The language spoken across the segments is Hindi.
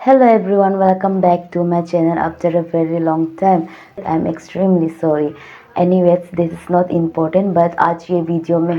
Hello everyone, welcome back to my channel after a very long time. I'm extremely sorry. Anyways, this is not important, but आज ये वीडियो में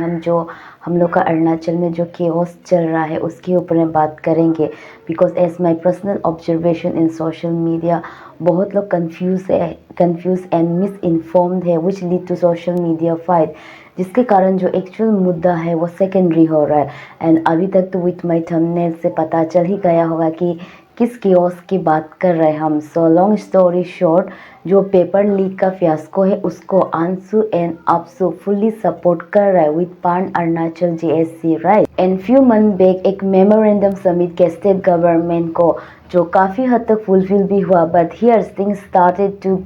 हम लोग का अरुणाचल में जो केओस चल रहा है उसके ऊपर में बात करेंगे. Because as my personal observation in social media, बहुत लोग कंफ्यूज एंड मिस इन्फॉर्म्ड है which lead to social media fight, जिसके कारण जो एक्चुअल मुद्दा है वो सेकेंडरी हो रहा है. एंड अभी तक तो विथ माई थंबनेल से पता चल ही गया होगा कि किस कियोस की बात कर रहे हैं हम. सो लॉन्ग स्टोरी शॉर्ट, जो पेपर लीक का फियास्को है उसको आंसू एंड अपसू फुल्ली सपोर्ट कर रहा है with pan Arunachal JSC, right. And few month back एक मेमोरेंडम सबमिट के स्टेट गवर्नमेंट को, जो काफ़ी हद तक फुलफिल भी हुआ. But here things started to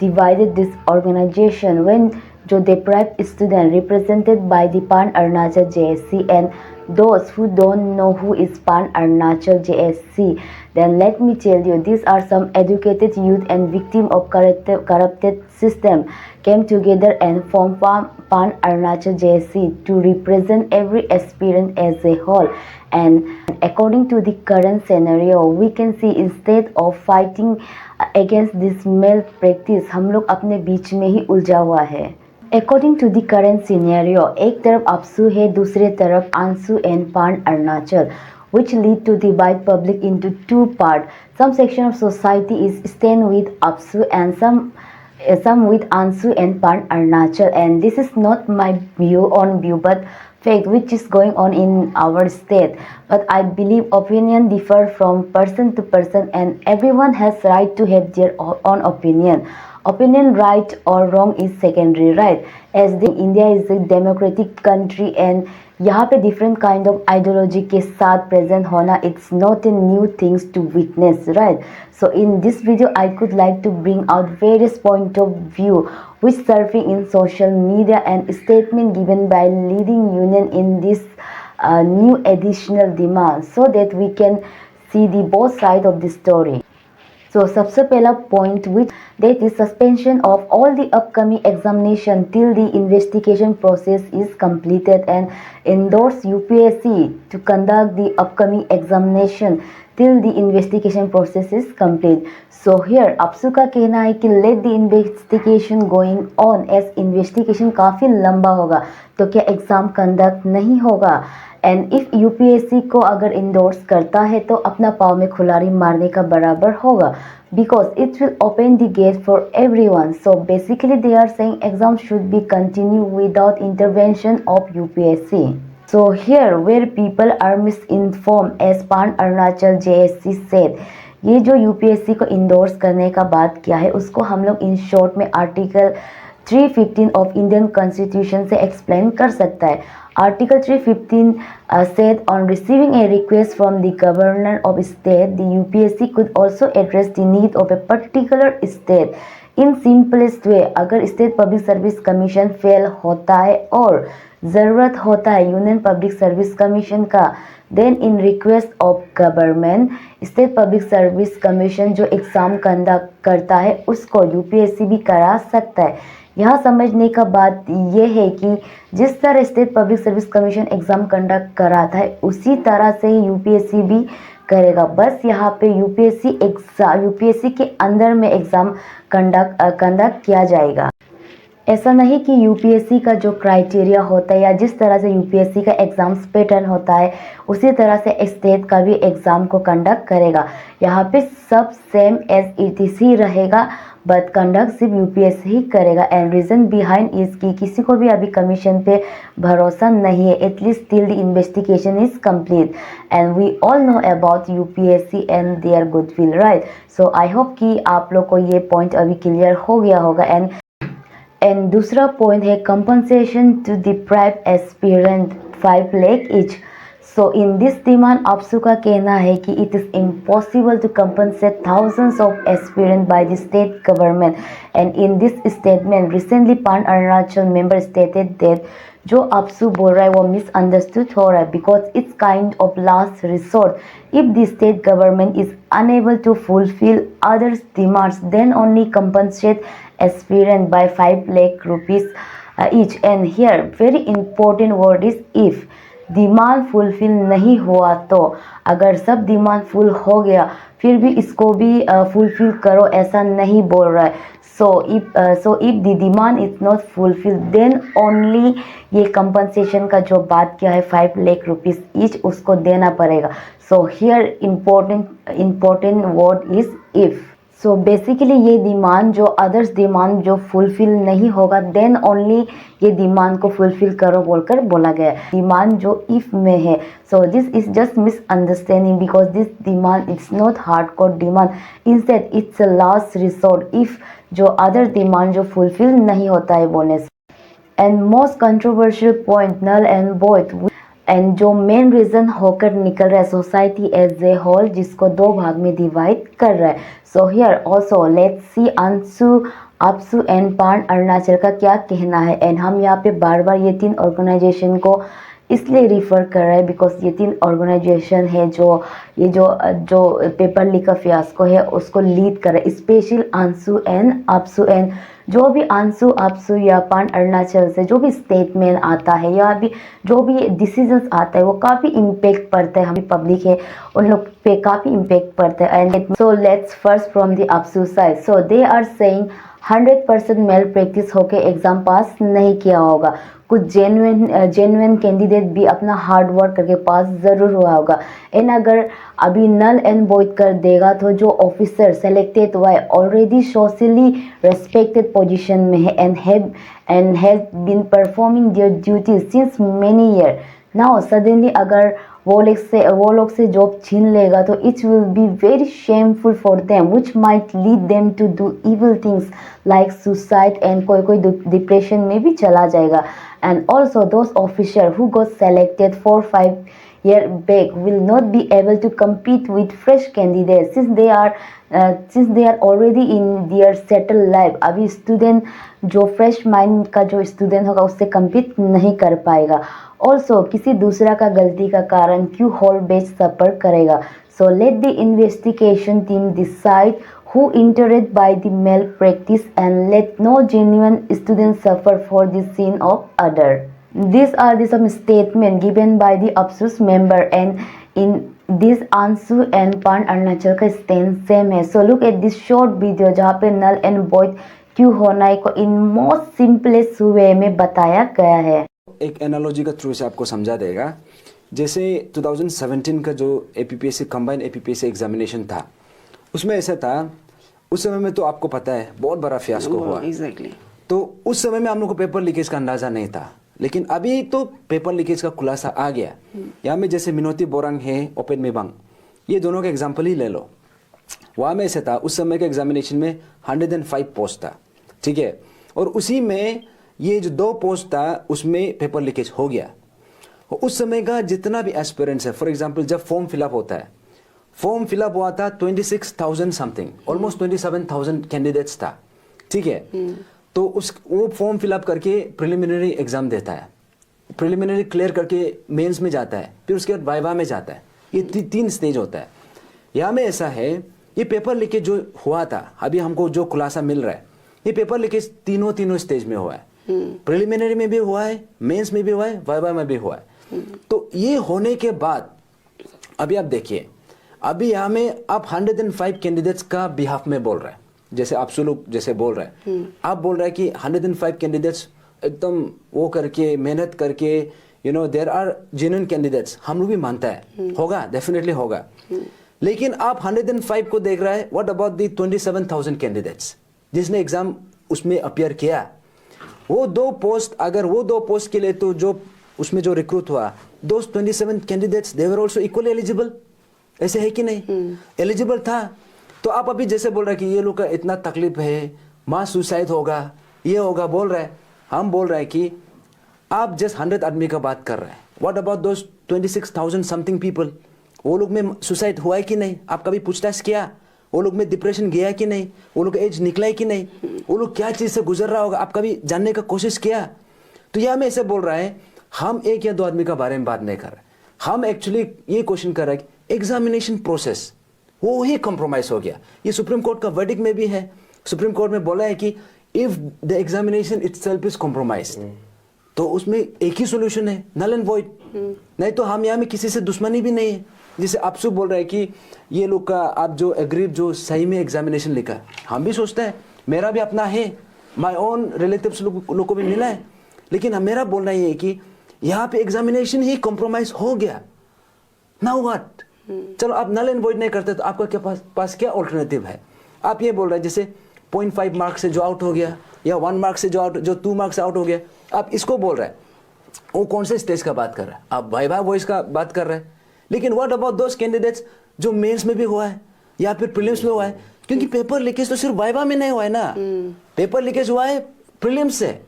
divided this organization when जो deprived student represented by the Pan Arunachal JSC and those who don't know who is Pan Arunachal JSC, then let me tell you, these are some educated youth and victim of corrupted system came together and formed Pan Arunachal JSC to represent every aspirant as a whole. And according to the current scenario, we can see instead of fighting against this malpractice, हम लोग अपने बीच में ही उलझा हुआ है. According to the current scenario, एक तरफ अपसू है, दूसरे तरफ आंसू and पान Arunachal, which lead to divide public into two parts. Some section of society is stand with अपसू and some with Ansu and Pan Arunachal, and this is not my view but fact which is going on in our state. But I believe opinion differ from person to person and everyone has right to have their own opinion. Opinion right or wrong is secondary, right? As the India is a democratic country and यहाँ पे different kind of ideology के साथ present होना, it's not a new things to witness, right? So in this video I could like to bring out various point of view which surfing in social media and statement given by leading union in this new additional demand, so that we can see the both side of the story. So सबसे पहला point which that is suspension of all the upcoming examination till the investigation process is completed and endorse UPSC to conduct the upcoming examination till the investigation process is complete. So here अपसू का कहना है कि let the investigation going on, as investigation काफ़ी लंबा होगा तो क्या एग्ज़ाम कंडक्ट नहीं होगा. एंड इफ़ यूपीएससी को अगर इंडोर्स करता है तो अपना पाँव में खुलारी मारने का बराबर होगा, because it will open the gate for everyone. So basically they are saying exam should be continued without intervention of UPSC. So here where people are misinformed, as Pan Arunachal JSC said, ये जो यूपीएससी को इंडोर्स करने का बात किया है उसको हम लोग इन शॉर्ट में आर्टिकल 315 ऑफ इंडियन कॉन्स्टिट्यूशन से एक्सप्लेन कर सकता है. Article 315 said on receiving a request from the governor of state, the UPSC could also address the need of a particular state. In simplest way, अगर state public service commission fail होता है और ज़रूरत होता है यूनियन पब्लिक सर्विस कमीशन का, then in request of government, state public service commission जो एग्ज़ाम कंडक्ट करता है उसको यूपीएससी भी करा सकता है. यहाँ समझने का बात यह है कि जिस तरह state public service commission exam conduct कराता है उसी तरह से ही यूपीएससी भी करेगा. बस यहाँ पे यूपीएससी के अंदर में एग्ज़ाम कंडक्ट किया जाएगा. ऐसा नहीं कि यूपीएससी का जो क्राइटेरिया होता है या जिस तरह से यूपीएससी का एग्ज़ाम्स पैटर्न होता है उसी तरह से स्टेट का भी एग्ज़ाम को कंडक्ट करेगा. यहाँ पे सब सेम एज इट इज ही रहेगा, बट कंडक्ट सिर्फ यूपीएससी ही करेगा. एंड रीज़न बिहाइंड इज कि किसी को भी अभी कमीशन पे भरोसा नहीं है, at least till the investigation is complete. And we all know about UPSC and their goodwill, right. So I hope कि आप लोग को ये पॉइंट अभी क्लियर हो गया होगा. एंड दूसरा पॉइंट है compensation to deprived aspirant 5 lakh each. So in this demand, APSU का कहना है कि it is impossible to compensate thousands of aspirants by the state government. And in this statement, recently Pan Arunachal member stated that जो अपसू बोल रहा है वो misunderstood हो रहा है, because it's kind of last resort. If the state government is unable to fulfill others' demands, then only compensate aspirant by 5 lakh rupees each. And here very important word is if. Demand fulfil नहीं हुआ तो अगर सब डिमांड फुल हो गया फिर भी इसको भी फुलफिल करो ऐसा नहीं बोल रहा है. So if the demand is not fulfilled then only ये compensation का जो बात किया है 5 लाख रुपीस ईच उसको देना पड़ेगा. So here important word is if. So basically ये डिमांड जो अदर्स डिमांड जो फुलफिल नहीं होगा देन ओनली ये डिमांड को फुलफिल करो बोलकर बोला गया. डिमांड जो इफ में है so this is just misunderstanding because this demand it's not hardcore demand, instead it's a last resort if जो अदर डिमांड जो फुलफिल नहीं होता है बोलने से. And most controversial point null and void and जो मेन रीजन होकर निकल रहा है सोसाइटी एज ए होल जिसको दो भाग में डिवाइड कर रहा है. So here also let's see Anshu, Apsu and Pan Arunachal का क्या कहना है. एंड हम यहाँ पे बार बार ये 3 ऑर्गेनाइजेशन को इसलिए रिफ़र कर रहे हैं बिकॉज ये 3 ऑर्गेनाइजेशन है जो पेपर लीक का फियास्को है उसको लीड कर रहे हैं, स्पेशल अंशु एंड अपसु. एंड जो भी अंशु अपसु या पान अरुणाचल से जो भी स्टेटमेंट आता है या भी जो भी डिसीजंस आता है वो काफ़ी इम्पेक्ट पड़ता है, हमें पब्लिक है उन लोग पे काफ़ी इम्पेक्ट पड़ता है. And so let's first from the Apsu side. So they are saying 100% malpractice होके एग्ज़ाम पास नहीं किया होगा. कुछ जेन्युइन कैंडिडेट भी अपना हार्ड वर्क करके पास ज़रूर हुआ होगा. एंड अगर अभी नल एंड वॉइड कर देगा तो जो ऑफिसर सेलेक्टेड हुआ है ऑलरेडी सोशली रेस्पेक्टेड पोजीशन में है and have been performing their duties since many year. Now suddenly अगर वो लोग से जॉब छीन लेगा तो it will be very shameful for them which might lead them to do evil things like suicide and कोई डिप्रेशन में भी चला जाएगा. And also those officer who got selected 4-5 year back will not be able to compete with fresh candidates since they are already in their settled life. अभी स्टूडेंट जो फ्रेश माइंड का जो स्टूडेंट होगा उससे compete नहीं कर पाएगा. ऑल्सो किसी दूसरा का गलती का कारण क्यों होल बैच सफर करेगा. So let the investigation team decide who entered by the malpractice and let no genuine student suffer for the sin of other. These are the some statement given by the APSUS member and in this Anshu and Pan Arunachal का stand same है. So look at this short video जहाँ पे null and void क्यों होना है को in most simplest way में बताया गया है. एक एनालॉजी का थ्रू से आपको समझा देगा. जैसे 2017 का जो APPSC कंबाइंड APPSC एग्जामिनेशन था उसमें ऐसा था, उस समय में तो आपको पता है बहुत बड़ा फियास्को हुआ. Exactly. तो उस समय में हम लोग को पेपर लीकेज का अंदाजा नहीं था, लेकिन अभी तो पेपर लीकेज का खुलासा आ गया. यहाँ में जैसे मिनोती बोरंग है, ओपेन मेबांग, ये दोनों का एग्जाम्पल ही ले लो. वहाँ में ऐसे था उस समय के एग्जामिनेशन में 105 पोस्ट था, ठीक है, और उसी में ये जो 2 पोस्ट था उसमें पेपर लीकेज हो गया. उस समय का जितना भी एस्पिरेंट्स है, फॉर एग्जाम्पल जब फॉर्म फिलअप होता है, फॉर्म फिलअप हुआ था 26,000 समथिंग, ऑलमोस्ट 27,000 कैंडिडेट्स था, ठीक है. तो वो फॉर्म फिलअप करके प्रिलिमिनरी एग्जाम देता है, प्रिलिमिनरी क्लियर करके मेंस में जाता है, फिर उसके बाद वाइवा में जाता है. ये 3 स्टेज होता है. यहाँ में ऐसा है, ये पेपर लीकेज जो हुआ था, अभी हमको जो खुलासा मिल रहा है, ये पेपर लीकेज तीनों स्टेज में हुआ है. प्रिलिमिनरी में भी हुआ है, मेंस में भी हुआ है, वाइवा में भी हुआ है. तो ये होने के बाद अभी आप देखिए, अभी यहाँ में आप 105 कैंडिडेट्स का बिहाफ में बोल रहे हैं, जैसे आप लोग जैसे बोल रहे हैं, आप बोल रहे हैं कि 105 कैंडिडेट्स एकदम वो करके मेहनत करके देयर आर जेन्युइन कैंडिडेट्स, हम लोग भी मानता है होगा, डेफिनेटली होगा. लेकिन आप 105 को देख रहे हैं, व्हाट अबाउट दी 27,000 कैंडिडेट्स जिसने एग्जाम उसमें अपियर किया. वो 2 पोस्ट, अगर वो 2 पोस्ट के लिए तो जो उसमें जो रिक्रूट हुआ, दोस 27 candidates they were also equally eligible. ऐसे है कि नहीं? एलिजिबल था. तो आप अभी जैसे बोल रहे हैं कि ये लोग का इतना तकलीफ है, मास सुसाइड होगा, ये होगा बोल रहे हैं. हम बोल रहे हैं कि आप जस्ट 100 आदमी का बात कर रहे हैं. What about those 26,000 something people? वो लोग में सुसाइड हुआ है कि नहीं? आप कभी पूछताछ किया? वो लोग में डिप्रेशन गया है कि नहीं? वो लोग का एज निकला है कि नहीं? वो लोग क्या चीज़ से गुजर रहा होगा, आप कभी जानने का कोशिश किया? तो यह हमें ऐसे बोल रहा है, हम 1 या 2 आदमी का बारे में बात नहीं कर रहे. हम एक्चुअली ये क्वेश्चन कर रहे हैं कि एग्जामिनेशन प्रोसेस वो ही कॉम्प्रोमाइज हो गया. ये सुप्रीम कोर्ट का वर्डिक्ट में भी है. सुप्रीम कोर्ट में बोला है कि if the examination itself is compromised, तो उसमें एक ही सोल्यूशन है, नल एंड वॉइड। नहीं तो हम यहाँ में किसी से दुश्मनी भी नहीं है। जैसे आपसु बोल रहे हैं कि ये लोग का आप जो एग्री जो सही में एग्जामिनेशन लिखा है, हम भी सोचते हैं, मेरा भी अपना है, माय ओन रिलेटिव्स लोग को भी मिला है, लेकिन मेरा बोलना ये है कि यहाँ पे एग्जामिनेशन ही कॉम्प्रोमाइज हो गया। Now what? चलो आप नल एंड वॉइड नहीं करते तो आपका क्या पास क्या ऑल्टरनेटिव है? आप ये बोल रहे हैं जैसे 0.5 मार्क्स से जो आउट हो गया या 1 मार्क से जो 2 मार्क्स से आउट हो गया, आप इसको बोल रहे हैं। वो कौन से स्टेज का बात कर रहा है? आप वाइवा वॉइस का बात कर रहे हैं। लेकिन व्हाट अबाउट दोस कैंडिडेट्स जो मेंस में भी हुआ है या फिर प्रीलिम्स में हुआ है? क्योंकि पेपर लीकेज तो सिर्फ वाइवा में नहीं हुआ है ना, पेपर लीकेज हुआ है प्रीलिम्स से,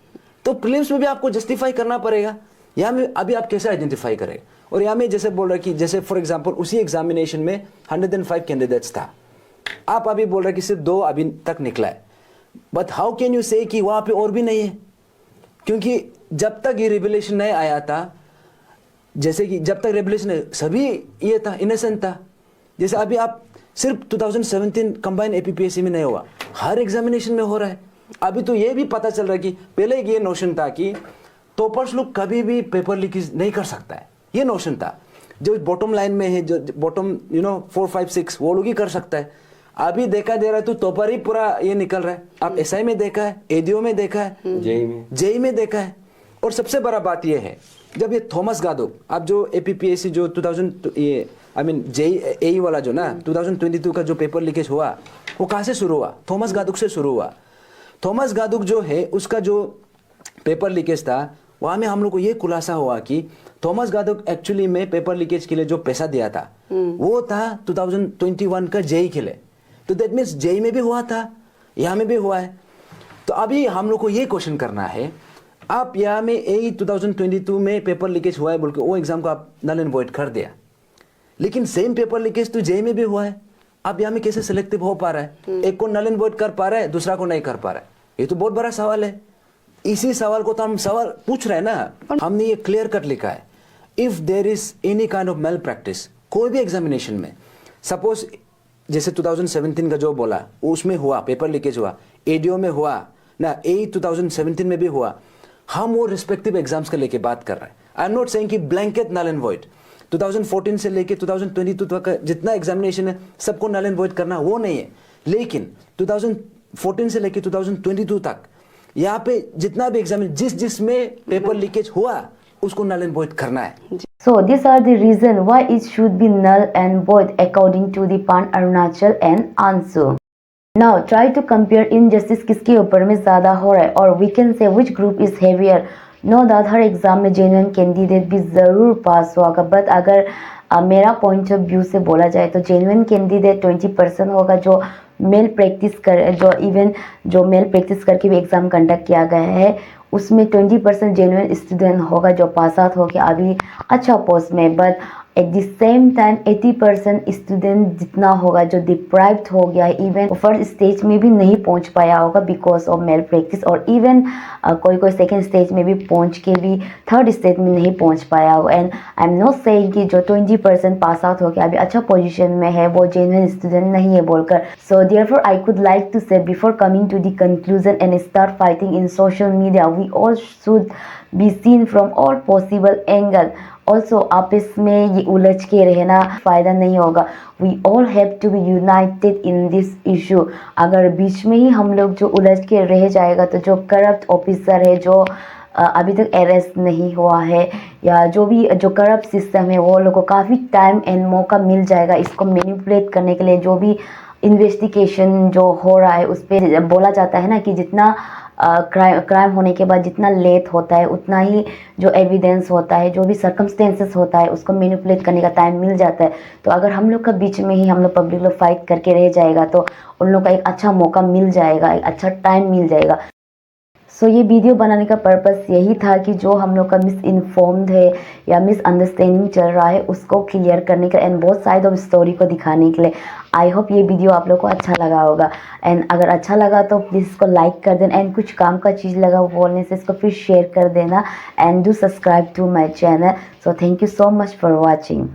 तो प्रीलिम्स में भी आपको जस्टिफाई करना पड़ेगा। यहाँ में अभी आप कैसे आइडेंटिफाई करेंगे? और यहाँ में जैसे बोल रहे कि जैसे फॉर एग्जांपल उसी एग्जामिनेशन में 105 कैंडिडेट्स था, आप अभी बोल रहे कि सिर्फ 2 अभी तक निकला है, बट हाउ कैन यू से कि वहां पे और भी नहीं है? क्योंकि जब तक ये रेवलेशन नहीं आया था, जैसे कि जब तक रेवलेशन सभी ये था, इनोसेंट था। जैसे अभी आप सिर्फ 2017 कंबाइन एपीपीएससी में नहीं हुआ, हर एग्जामिनेशन में हो रहा है। अभी तो ये भी पता चल रहा है कि पहले ये नोशन था कि टॉपर्स लोग कभी भी पेपर लीकेज नहीं कर सकता है, ये नोशन था। जो बॉटम लाइन में है, जो बॉटम 4, 5, 6 वो लोग ही कर सकता है। अभी देखा दे रहा है तो टॉपर ही पूरा ये निकल रहा है। आप एसआई में देखा है, एडीओ में देखा है, जेई में देखा है। और सबसे बड़ा बात ये है, जब ये थॉमस गादुक, आप जो एपीपीएससी जो 2000 ये जेई एई वाला जो ना 2022 का जो पेपर लीकेज हुआ, वो कहाँ से शुरू हुआ? थॉमस गादुक से शुरू हुआ। थॉमस गादुक जो है उसका जो पेपर लीकेज था, वहां में हम लोग को ये खुलासा हुआ कि थॉमस गादुक एक्चुअली में पेपर लीकेज के लिए जो पैसा दिया था वो था 2021 का जेई के लिए। तो दैट मीन्स जेई में भी हुआ था, यहाँ में भी हुआ है। तो अभी हम लोग को ये क्वेश्चन करना है, आप यहाँ में एई 2022 में पेपर लीकेज हुआ है बोल के वो एग्जाम को आप नल एंड वॉइड कर दिया, लेकिन सेम पेपर लीकेज तो जेई में भी हुआ है। आप यहाँ में कैसे सिलेक्टिव हो पा रहा है? एक को नल एंड वॉइड कर पा रहा है, दूसरा को नहीं कर पा रहा है। ये तो बहुत बड़ा सवाल है। इसी सवाल को तो हम सवाल पूछ रहे हैं ना। हमने ये क्लियर कट लिखा है, if there is any kind of male practice कोई भी एग्जामिनेशन में, सपोज जैसे 2017 का जो बोला उसमें हुआ, पेपर लीकेज हुआ, एडीओ में हुआ ना, एई 2017 में भी हुआ, हम वो रिस्पेक्टिव एग्जाम्स का लेके बात कर रहे हैं। आई एम नॉट सेइंग कि ब्लैंकेट नल एंड वॉइड 2014 से लेके 2022 तक जितना एग्जामिनेशन है सबको नल एंड वॉइड करना, वो नहीं है। लेकिन 2014 से लेके 2022 तक यहाँ पे जितना भी एग्जाम जिसमें पेपर लीकेज हुआ उसको नल एंड वॉइड करना है। So these are the reason why it should be null and void according to the Pan Arunachal and Ansu. Now try to compare injustice किसके ऊपर में ज्यादा हो रहा है, और we can say which group is heavier. No that her exam में जेन्युइन कैंडिडेट भी जरूर पास होगा, बट अगर मेरा पॉइंट ऑफ व्यू से बोला जाए तो जेन्युइन कैंडिडेट 20% होगा, जो मेल प्रैक्टिस कर जो मेल प्रैक्टिस करके भी एग्जाम कंडक्ट किया गया है उसमें 20% जेन्युइन स्टूडेंट होगा जो पास आउट होकर अभी अच्छा पोस्ट में। But at the same time 80% student जितना होगा जो डिप्राइव्ड हो गया है, इवन फर्स्ट स्टेज में भी नहीं पहुंच पाया होगा बिकॉज ऑफ मेल प्रैक्टिस, और इवन कोई सेकेंड स्टेज में भी पहुंच के भी थर्ड स्टेज में नहीं पहुंच पाया होगा। And I am not saying कि जो 20% पास आउट हो गया अभी अच्छा पोजीशन में है वो जेन्युइन स्टूडेंट नहीं है बोलकर। So therefore I could like to say before coming to the conclusion and start fighting in social media, we all should be seen from all possible angle. Also आपस में ये उलझ के रहना फायदा नहीं होगा। We all have to be united in this issue. अगर बीच में ही हम लोग जो उलझ के रह जाएगा तो जो करप्ट ऑफिसर है जो अभी तक अरेस्ट नहीं हुआ है, या जो करप्ट सिस्टम है वो लोगों को काफ़ी टाइम एंड मौका मिल जाएगा इसको मैनिपुलेट करने के लिए। जो भी इन्वेस्टिगेशन जो हो रहा है उस पर बोला जाता है ना कि जितना क्राइम होने के बाद जितना लेट होता है उतना ही जो एविडेंस होता है, जो भी सर्कमस्टेंसेस होता है उसको मैनिपुलेट करने का टाइम मिल जाता है। तो अगर हम लोग का बीच में ही हम लोग पब्लिक लोग फाइट करके रह जाएगा तो उन लोग का एक अच्छा मौका मिल जाएगा, एक अच्छा टाइम मिल जाएगा। सो ये वीडियो बनाने का पर्पस यही था कि जो हम लोग का मिस इन्फॉर्म्ड है या मिस अंडरस्टैंडिंग चल रहा है उसको क्लियर करने का and both side of story को दिखाने के लिए। आई होप ये वीडियो आप लोग को अच्छा लगा होगा, एंड अगर अच्छा लगा तो प्लीज़ इसको लाइक कर देना, एंड कुछ काम का चीज़ लगा बोलने से इसको फिर शेयर कर देना, and do subscribe to my channel. So thank you so much for watching.